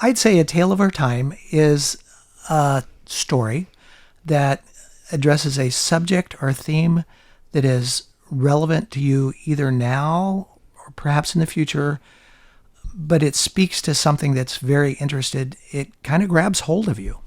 I'd say A Tale of Our Time is a story that addresses a subject or theme that is relevant to you either now or perhaps in the future, but it speaks to something that's very interested. It kind of grabs hold of you.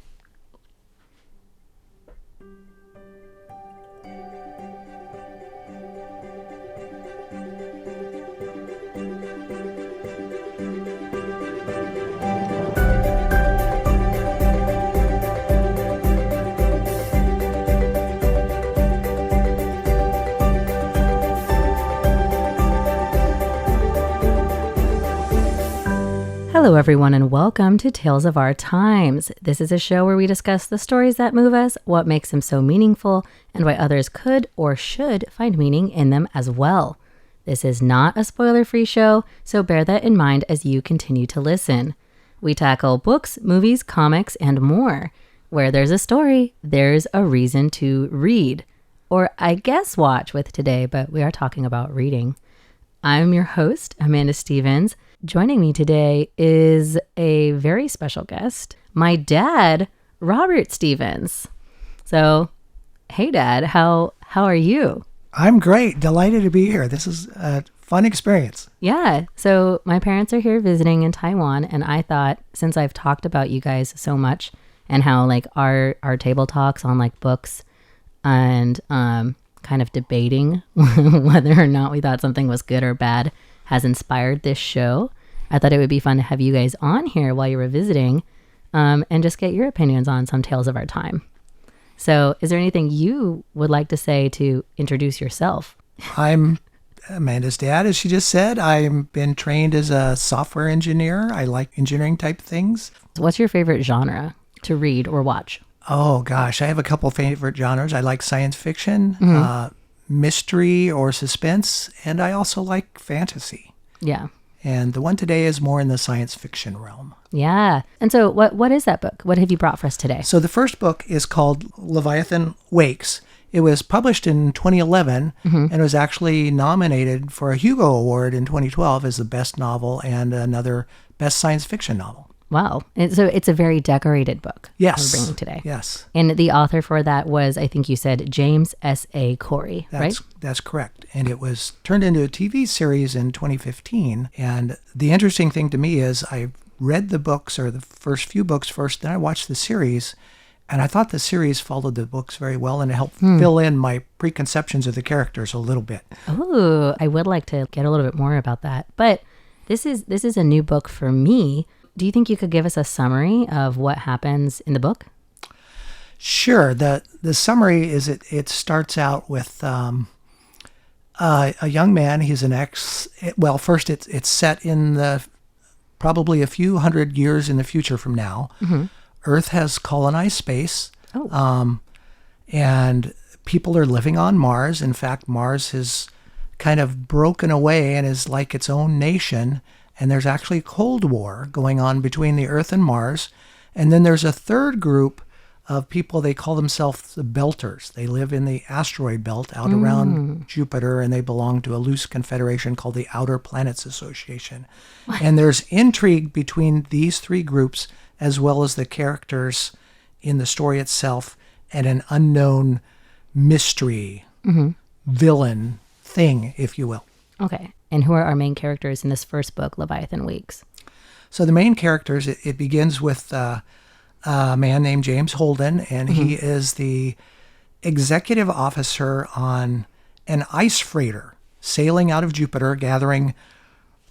Hello, everyone, and welcome to Tales of Our Times. This is a show where we discuss the stories that move us, what makes them so meaningful, and why others could or should find meaning in them as well. This is not a spoiler-free show, so bear that in mind as you continue to listen. We tackle books, movies, comics, and more. Where there's a story, there's a reason to read. Or I guess watch with today, but we are talking about reading. I'm your host, Amanda Stevens. Joining me today is a very special guest, my dad, Robert Stevens. So, hey, Dad, how are you? I'm great. Delighted to be here. This is a fun experience. Yeah. So my parents are here visiting in Taiwan, and I thought, since I've talked about you guys so much and how like our table talks on like books and kind of debating whether or not we thought something was good or bad has inspired this show, I thought it would be fun to have you guys on here while you were visiting and just get your opinions on some tales of our time. So is there anything you would like to say to introduce yourself? I'm Amanda's dad, as she just said. I've been trained as a software engineer. I like engineering type things. What's your favorite genre to read or watch? Oh, gosh. I have a couple favorite genres. I like science fiction, mystery or suspense, and I also like fantasy. Yeah. And the one today is more in the science fiction realm. Yeah. And so what is that book? What have you brought for us today? So the first book is called Leviathan Wakes. It was published in 2011 and was actually nominated for a Hugo Award in 2012 as the best novel and another best science fiction novel. Wow. And so it's a very decorated book. Yes. We're bringing today. Yes. And the author for that was, I think you said, James S.A. Corey, right? That's correct. And it was turned into a TV series in 2015. And the interesting thing to me is I read the books or the first few books first, then I watched the series. And I thought the series followed the books very well and it helped fill in my preconceptions of the characters a little bit. Oh, I would like to get a little bit more about that. But this is a new book for me. Do you think you could give us a summary of what happens in the book? Sure. The summary is it starts out with a young man. He's an first it's set in the probably a few hundred years in the future from now. Mm-hmm. Earth has colonized space. Oh. And people are living on Mars. In fact, Mars has kind of broken away and is like its own nation. And there's actually a Cold War going on between the Earth and Mars. And then there's a third group of people, they call themselves the Belters. They live in the asteroid belt out around Jupiter, and they belong to a loose confederation called the Outer Planets Association. What? And there's intrigue between these three groups, as well as the characters in the story itself, and an unknown mystery, villain thing, if you will. Okay. And who are our main characters in this first book, Leviathan Wakes? So the main characters, it begins with a man named James Holden, and he is the executive officer on an ice freighter sailing out of Jupiter, gathering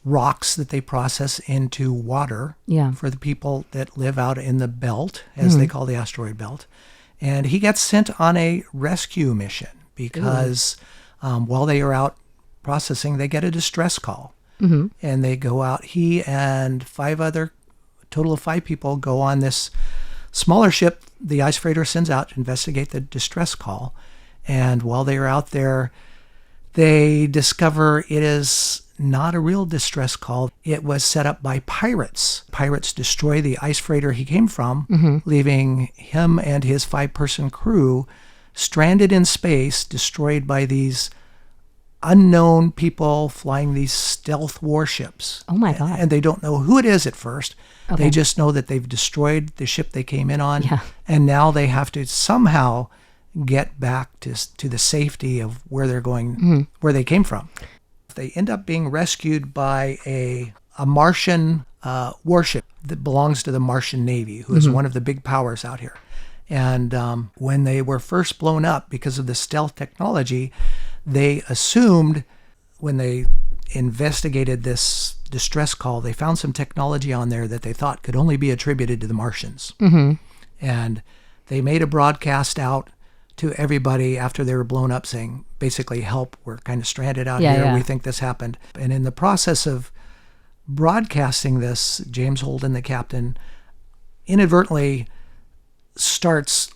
rocks that they process into water for the people that live out in the belt, as they call the asteroid belt. And he gets sent on a rescue mission because while they are out processing, they get a distress call. And they go out, he and total of five people go on this smaller ship the ice freighter sends out to investigate the distress call. And while they are out there, they discover it is not a real distress call. It was set up by pirates. Pirates destroy the ice freighter he came from, leaving him and his 5-person crew stranded in space, destroyed by these unknown people flying these stealth warships. Oh my God. And they don't know who it is at first. They just know that they've destroyed the ship they came in on, Yeah. and now they have to somehow get back to the safety of where they're going, where they came from. They end up being rescued by a Martian warship that belongs to the Martian Navy, who is one of the big powers out here. And when they were first blown up because of the stealth technology, they assumed, when they investigated this distress call, they found some technology on there that they thought could only be attributed to the Martians. And they made a broadcast out to everybody after they were blown up saying, basically, help, we're kind of stranded out here. Yeah. We think this happened. And in the process of broadcasting this, James Holden, the captain, inadvertently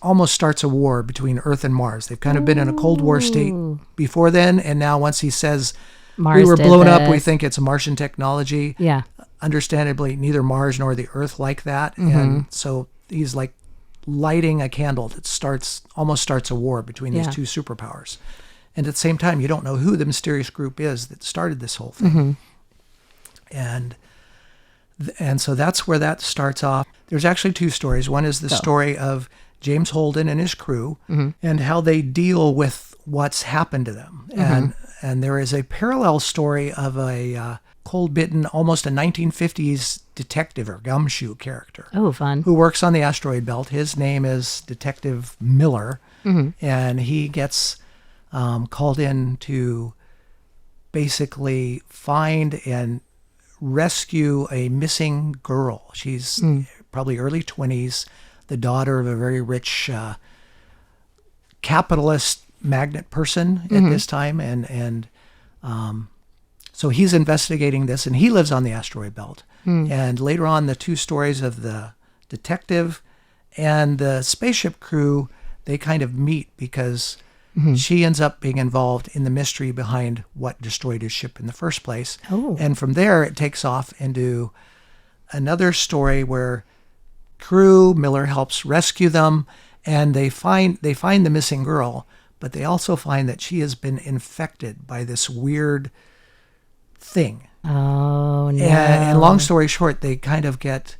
almost starts a war between Earth and Mars. They've kind of been in a Cold War state before then, and now once he says, Mars we were blown up, we this. think it's Martian technology. Yeah. Understandably, neither Mars nor the Earth like that. And so he's like lighting a candle that almost starts a war between these two superpowers. And at the same time, you don't know who the mysterious group is that started this whole thing. And so that's where that starts off. There's actually two stories. One is the story of James Holden and his crew and how they deal with what's happened to them. And there is a parallel story of a cold-bitten, almost a 1950s detective or gumshoe character. Oh, fun. Who works on the asteroid belt. His name is Detective Miller. And he gets called in to basically find and rescue a missing girl. She's probably early 20s, the daughter of a very rich capitalist magnate person at this time. And so he's investigating this, and he lives on the asteroid belt. And later on, the two stories of the detective and the spaceship crew, they kind of meet because she ends up being involved in the mystery behind what destroyed his ship in the first place. And from there, it takes off into another story where Miller helps rescue them, and they find the missing girl, but they also find that she has been infected by this weird thing. Oh, no. And long story short, they kind of get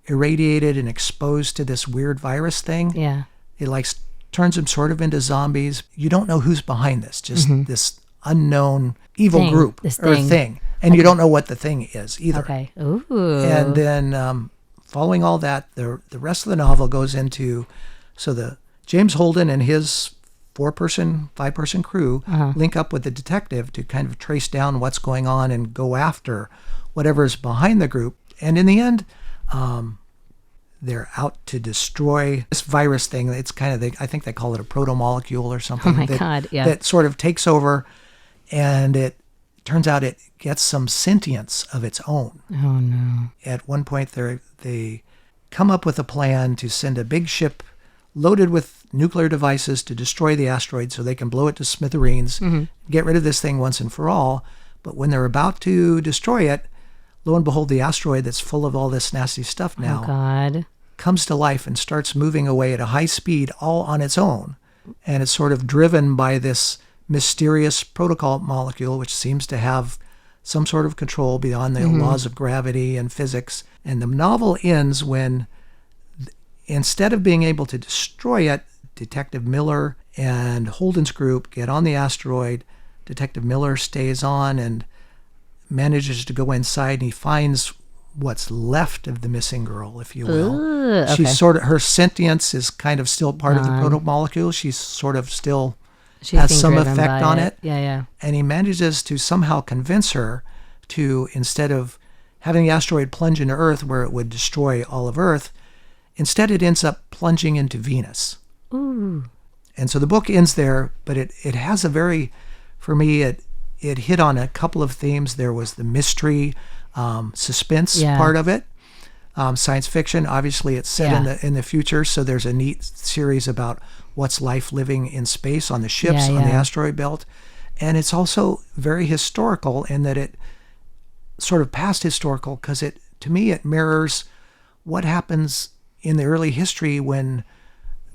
irradiated and exposed to this weird virus thing. Yeah. It turns them sort of into zombies. You don't know who's behind this, just this unknown evil group or thing. And you don't know what the thing is either. Okay. Ooh. And then following all that, the rest of the novel goes into, so the James Holden and his 5-person crew link up with the detective to kind of trace down what's going on and go after whatever's behind the group. And in the end, they're out to destroy this virus thing. It's kind of, I think they call it a protomolecule or something. Oh my God, yeah. That sort of takes over, and it turns out it gets some sentience of its own. Oh, no. At one point, they come up with a plan to send a big ship loaded with nuclear devices to destroy the asteroid so they can blow it to smithereens, get rid of this thing once and for all. But when they're about to destroy it, lo and behold, the asteroid that's full of all this nasty stuff now comes to life and starts moving away at a high speed all on its own. And it's sort of driven by this mysterious protocol molecule, which seems to have some sort of control beyond the laws of gravity and physics. And the novel ends when, instead of being able to destroy it, Detective Miller and Holden's group get on the asteroid. Detective Miller stays on and manages to go inside, and he finds what's left of the missing girl, if you will. Okay. She's sort of, her sentience is kind of still part of the protomolecule. She's sort of still has some effect on it. Yeah. And he manages to somehow convince her to, instead of having the asteroid plunge into Earth where it would destroy all of Earth, instead it ends up plunging into Venus. Ooh. And so the book ends there, but it has a very, for me, it hit on a couple of themes. There was the mystery, suspense part of it. Science fiction, obviously it's set in the future, so there's a neat series about what's life living in space on the ships on the asteroid belt. And it's also very historical in that it sort of past historical, because to me it mirrors what happens in the early history when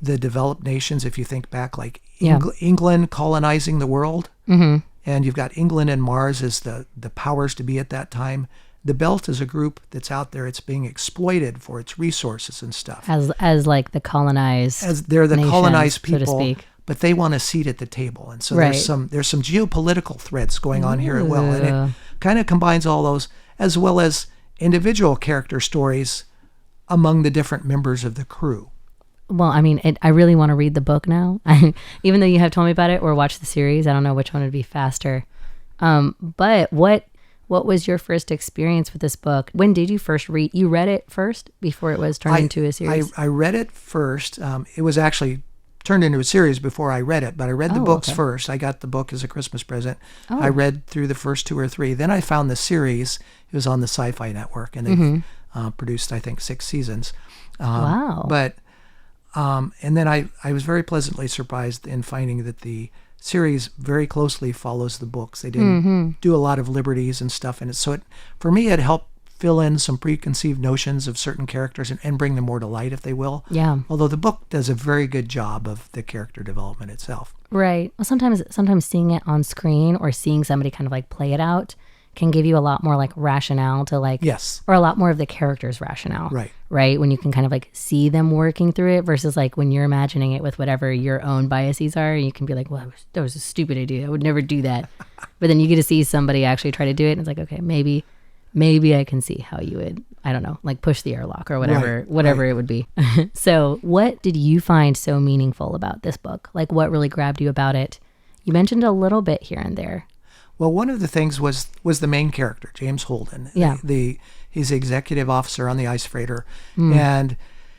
the developed nations, if you think back, like England colonizing the world, and you've got England and Mars as the powers to be at that time, the Belt is a group that's out there. It's being exploited for its resources and stuff. As like the colonized, As they're the nations, colonized people, so to speak. but they want a seat at the table. And so Right. there's some geopolitical threads going on here as well. And Ooh. it kind of combines all those, as well as individual character stories among the different members of the crew. Well, I mean, I really want to read the book now. Even though you have told me about it or watch the series, I don't know which one would be faster. But what was your first experience with this book? When did you first read? You read it first before it was turned into a series? I read it first. It was actually turned into a series before I read it, but I read the books first. I got the book as a Christmas present. I read through the first 2 or 3. Then I found the series. It was on the Sci-Fi Network, and they've produced, I think, 6 seasons. Wow. But and then I was very pleasantly surprised in finding that the series very closely follows the books. They didn't do a lot of liberties and stuff in it. So for me, it helped fill in some preconceived notions of certain characters and bring them more to light, if they will. Yeah. Although the book does a very good job of the character development itself. Right. Well, sometimes seeing it on screen or seeing somebody kind of like play it out can give you a lot more like rationale to like, Yes. or a lot more of the character's rationale. Right. Right. When you can kind of like see them working through it versus like when you're imagining it with whatever your own biases are, you can be like, well, that was a stupid idea. I would never do that. But then you get to see somebody actually try to do it. And it's like, okay, maybe I can see how you would, I don't know, like push the airlock or whatever it would be. So what did you find so meaningful about this book? Like what really grabbed you about it? You mentioned a little bit here and there. Well, one of the things was the main character, James Holden. Yeah. He's the executive officer on the ice freighter. And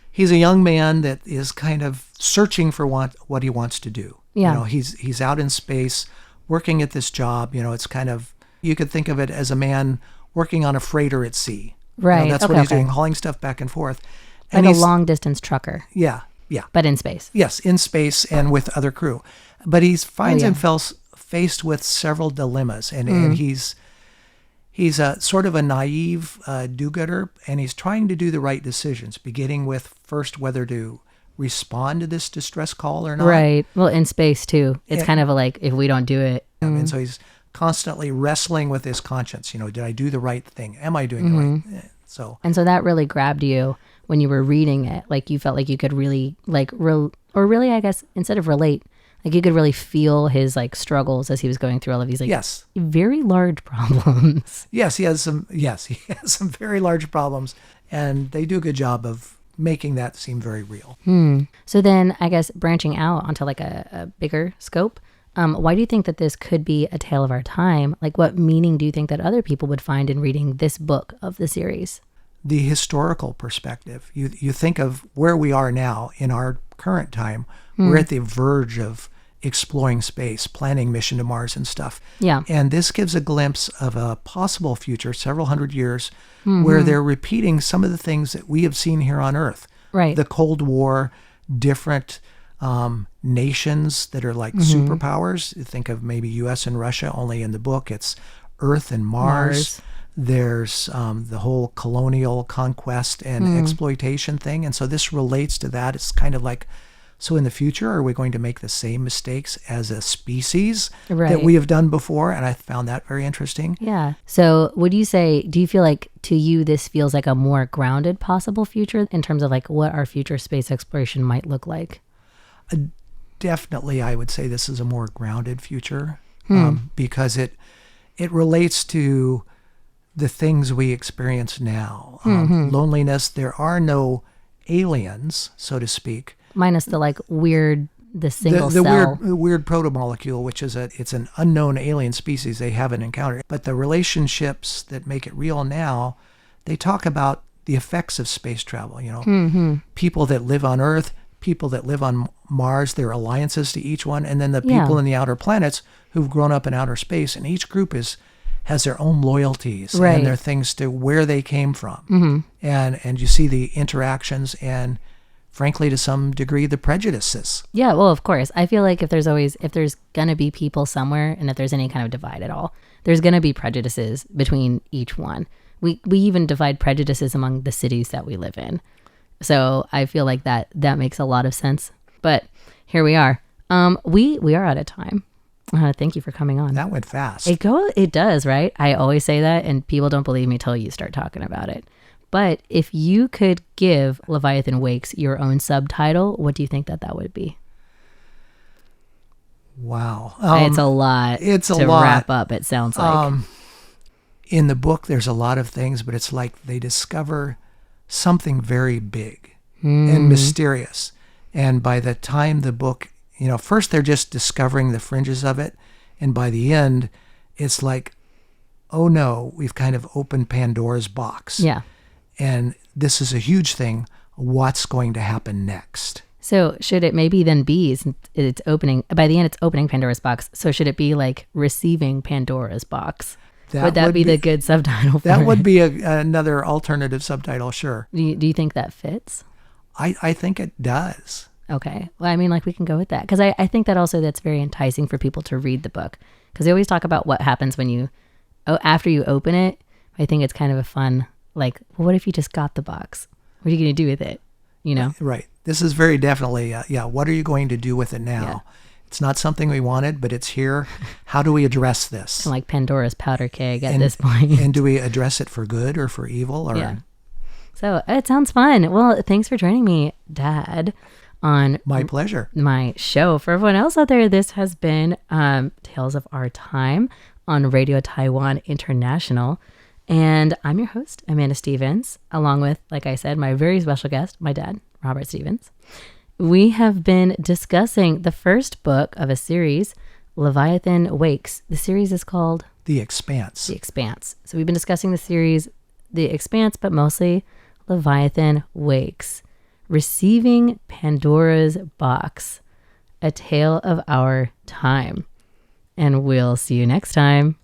he's a young man that is kind of searching for what he wants to do. Yeah. You know, he's out in space working at this job. You know, it's kind of, you could think of it as a man working on a freighter at sea. Right. You know, that's what he's doing, hauling stuff back and forth. Like And a long distance trucker, Yeah. but in space. Yes, in space and with other crew. But he finds himself faced with several dilemmas, and he's sort of a naive do-gooder, and he's trying to do the right decisions, beginning with first whether to respond to this distress call or not. Right. Well, in space too. It's kind of like, if we don't do it. And so he's constantly wrestling with his conscience. You know, did I do the right thing? Am I doing the right thing? So that really grabbed you when you were reading it. Like you felt like you could really like, or really, I guess, instead of relate, like you could really feel his like struggles as he was going through all of these like very large problems. Yes, he has some very large problems, and they do a good job of making that seem very real. So then I guess branching out onto like a bigger scope, why do you think that this could be a tale of our time? Like what meaning do you think that other people would find in reading this book of the series? The historical perspective. You think of where we are now in our current time. We're at the verge of exploring space, planning mission to Mars and stuff. Yeah. And this gives a glimpse of a possible future, several hundred years, where they're repeating some of the things that we have seen here on Earth. Right. The Cold War, different nations that are like superpowers. Think of maybe U.S. and Russia, only in the book it's Earth and Mars. There's the whole colonial conquest and exploitation thing. And so this relates to that. It's kind of like, so in the future, are we going to make the same mistakes as a species that we have done before? And I found that very interesting. Yeah. So would you say, do you feel like to you this feels like a more grounded possible future in terms of like what our future space exploration might look like? Definitely, I would say this is a more grounded future because it relates to the things we experience now. Loneliness, there are no aliens, so to speak. Minus the like weird, the single cell. weird protomolecule, which is it's an unknown alien species they haven't encountered. But the relationships that make it real now, they talk about the effects of space travel. You know, people that live on Earth, people that live on Mars, their alliances to each one, and then the people in the outer planets who've grown up in outer space, and each group has their own loyalties and their things to where they came from, and you see the interactions and, frankly, to some degree, the prejudices. Yeah, well, of course. I feel like if there's gonna be people somewhere, and if there's any kind of divide at all, there's gonna be prejudices between each one. We even divide prejudices among the cities that we live in. So I feel like that makes a lot of sense. But here we are. We are out of time. Thank you for coming on. That went fast. It does, right? I always say that, and people don't believe me till you start talking about it. But if you could give Leviathan Wakes your own subtitle, what do you think that would be? Wow. It's a lot to wrap up, it sounds like. In the book, there's a lot of things, but it's like they discover something very big and mysterious. And by the time the book, first they're just discovering the fringes of it. And by the end, it's like, oh no, we've kind of opened Pandora's box. Yeah. And this is a huge thing. What's going to happen next? So should it maybe then be, since it's opening, by the end it's opening Pandora's box, so should it be like receiving Pandora's box? Would that be the good subtitle for That it? would be another alternative subtitle, sure. Do you think that fits? I think it does. Okay. Well, I mean, like we can go with that. Because I think that also that's very enticing for people to read the book. Because they always talk about what happens when after you open it. I think it's kind of a fun, like, well, what if you just got the box? What are you going to do with it? Right. This is very definitely, what are you going to do with it now? Yeah. It's not something we wanted, but it's here. How do we address this? Like Pandora's powder keg at this point. And do we address it for good or for evil? Or Yeah. So it sounds fun. Well, thanks for joining me, Dad, on My pleasure. my show. For everyone else out there, this has been Tales of Our Time on Radio Taiwan International. And I'm your host, Amanda Stevens, along with, like I said, my very special guest, my dad, Robert Stevens. We have been discussing the first book of a series, Leviathan Wakes. The series is called The Expanse. The Expanse. So we've been discussing the series, The Expanse, but mostly Leviathan Wakes. Receiving Pandora's Box, a tale of our time. And we'll see you next time.